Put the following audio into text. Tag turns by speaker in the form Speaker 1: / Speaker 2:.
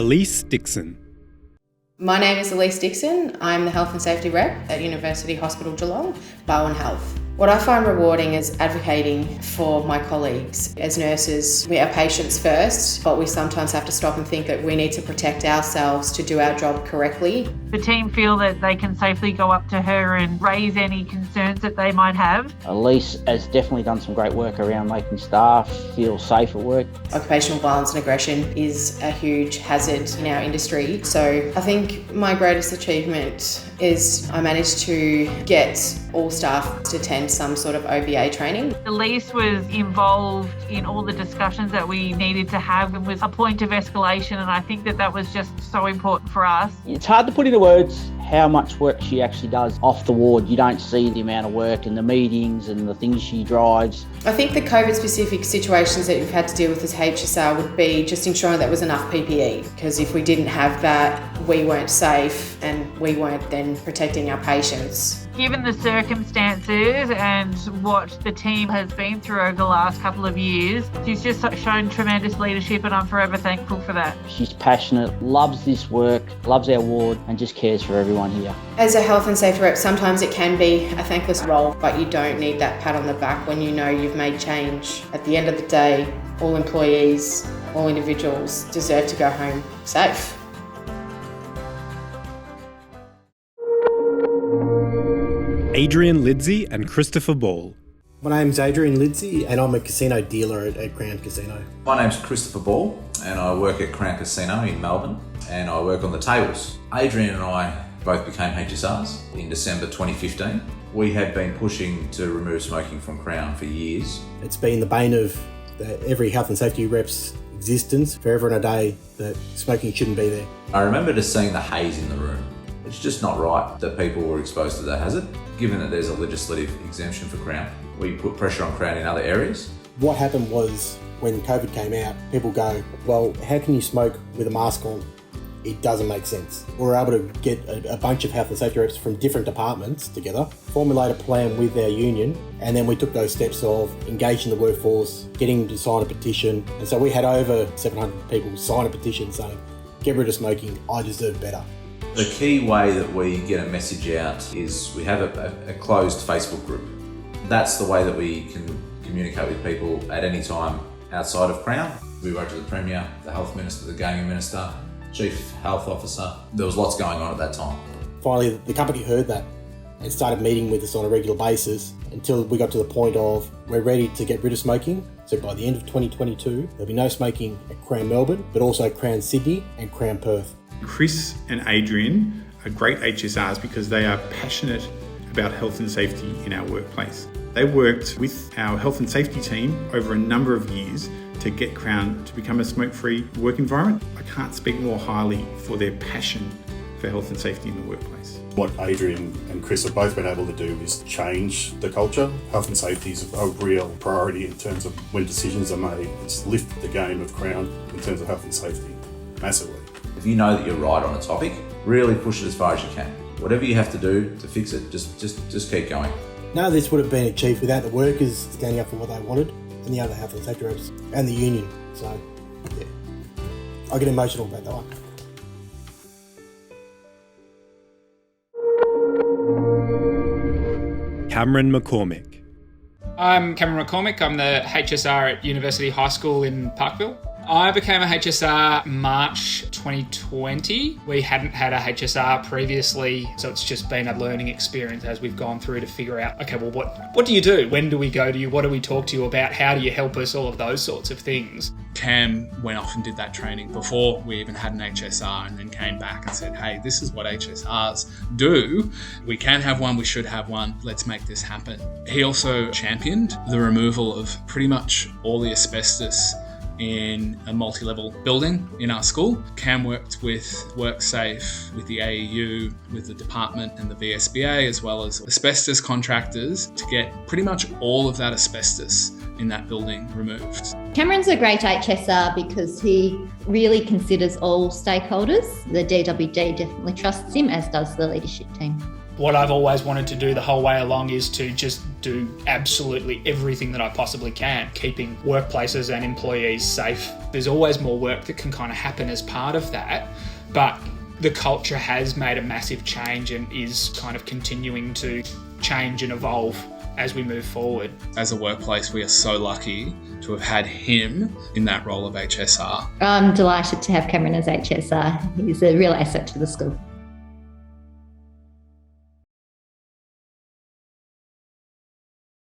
Speaker 1: Alyce Dickson.
Speaker 2: My name is Alyce Dickson. I'm the Health and Safety Rep at University Hospital Geelong, Barwon Health. What I find rewarding is advocating for my colleagues. As nurses, we are patients first, but we sometimes have to stop and think that we need to protect ourselves to do our job correctly.
Speaker 3: The team feel that they can safely go up to her and raise any concerns that they might have.
Speaker 4: Alyce has definitely done some great work around making staff feel safe at work.
Speaker 2: Occupational violence and aggression is a huge hazard in our industry. So I think my greatest achievement is I managed to get all staff to attend some sort of OVA training.
Speaker 3: Alyce was involved in all the discussions that we needed to have and was a point of escalation, and I think that was just so important for us.
Speaker 4: It's hard to put into words how much work she actually does off the ward. You don't see the amount of work and the meetings and the things she drives.
Speaker 2: I think the COVID-specific situations that we've had to deal with as HSR would be just ensuring that there was enough PPE, because if we didn't have that, we weren't safe and we weren't then protecting our patients.
Speaker 3: Given the circumstances and what the team has been through over the last couple of years, she's just shown tremendous leadership, and I'm forever thankful for that.
Speaker 4: She's passionate, loves this work, loves our ward, and just cares for everyone here.
Speaker 2: As a health and safety rep, sometimes it can be a thankless role, but you don't need that pat on the back when you know you've made change. At the end of the day, all employees, all individuals deserve to go home safe.
Speaker 1: Adrian, Lidsey and Christopher Ball.
Speaker 5: My name's Adrian Lidsey and I'm a casino dealer at Crown Casino.
Speaker 6: My name's Christopher Ball and I work at Crown Casino in Melbourne and I work on the tables. Adrian and I both became HSRs in December 2015. We had been pushing to remove smoking from Crown for years.
Speaker 5: It's been the bane of every health and safety rep's existence, forever and a day, that smoking shouldn't be there.
Speaker 6: I remember just seeing the haze in the room. It's just not right that people were exposed to the hazard. Given that there's a legislative exemption for Crown, we put pressure on Crown in other areas.
Speaker 5: What happened was, when COVID came out, people go, well, how can you smoke with a mask on? It doesn't make sense. We were able to get a bunch of health and safety reps from different departments together, formulate a plan with our union, and then we took those steps of engaging the workforce, getting them to sign a petition. And so we had over 700 people sign a petition saying, get rid of smoking, I deserve better.
Speaker 6: The key way that we get a message out is we have a closed Facebook group. That's the way that we can communicate with people at any time outside of Crown. We wrote to the Premier, the Health Minister, the Gaming Minister, Chief Health Officer. There was lots going on at that time.
Speaker 5: Finally, the company heard that and started meeting with us on a regular basis until we got to the point of we're ready to get rid of smoking. So by the end of 2022, there'll be no smoking at Crown Melbourne, but also Crown Sydney and Crown Perth.
Speaker 7: Chris and Adrian are great HSRs because they are passionate about health and safety in our workplace. They worked with our health and safety team over a number of years to get Crown to become a smoke-free work environment. I can't speak more highly for their passion for health and safety in the workplace.
Speaker 8: What Adrian and Chris have both been able to do is change the culture. Health and safety is a real priority in terms of when decisions are made. It's lifted the game of Crown in terms of health and safety massively.
Speaker 6: If you know that you're right on a topic, really push it as far as you can. Whatever you have to do to fix it, just keep going.
Speaker 5: None of this would have been achieved without the workers standing up for what they wanted and the other health and safety reps and the union. So, yeah, I get emotional about that one.
Speaker 1: Cameron McCormick.
Speaker 9: I'm Cameron McCormick. I'm the HSR at University High School in Parkville. I became a HSR March 2020. We hadn't had a HSR previously, so it's just been a learning experience as we've gone through to figure out, okay, well, what do you do? When do we go to you? What do we talk to you about? How do you help us? All of those sorts of things.
Speaker 10: Cam went off and did that training before we even had an HSR and then came back and said, hey, this is what HSRs do. We can have one, we should have one. Let's make this happen. He also championed the removal of pretty much all the asbestos in a multi-level building in our school. Cam worked with WorkSafe, with the AEU, with the department and the VSBA, as well as asbestos contractors to get pretty much all of that asbestos in that building removed.
Speaker 11: Cameron's a great HSR because he really considers all stakeholders. The DWD definitely trusts him, as does the leadership team.
Speaker 9: What I've always wanted to do the whole way along is to just do absolutely everything that I possibly can, keeping workplaces and employees safe. There's always more work that can kind of happen as part of that, but the culture has made a massive change and is kind of continuing to change and evolve as we move forward.
Speaker 10: As a workplace, we are so lucky to have had him in that role of HSR.
Speaker 11: I'm delighted to have Cameron as HSR. He's a real asset to the school.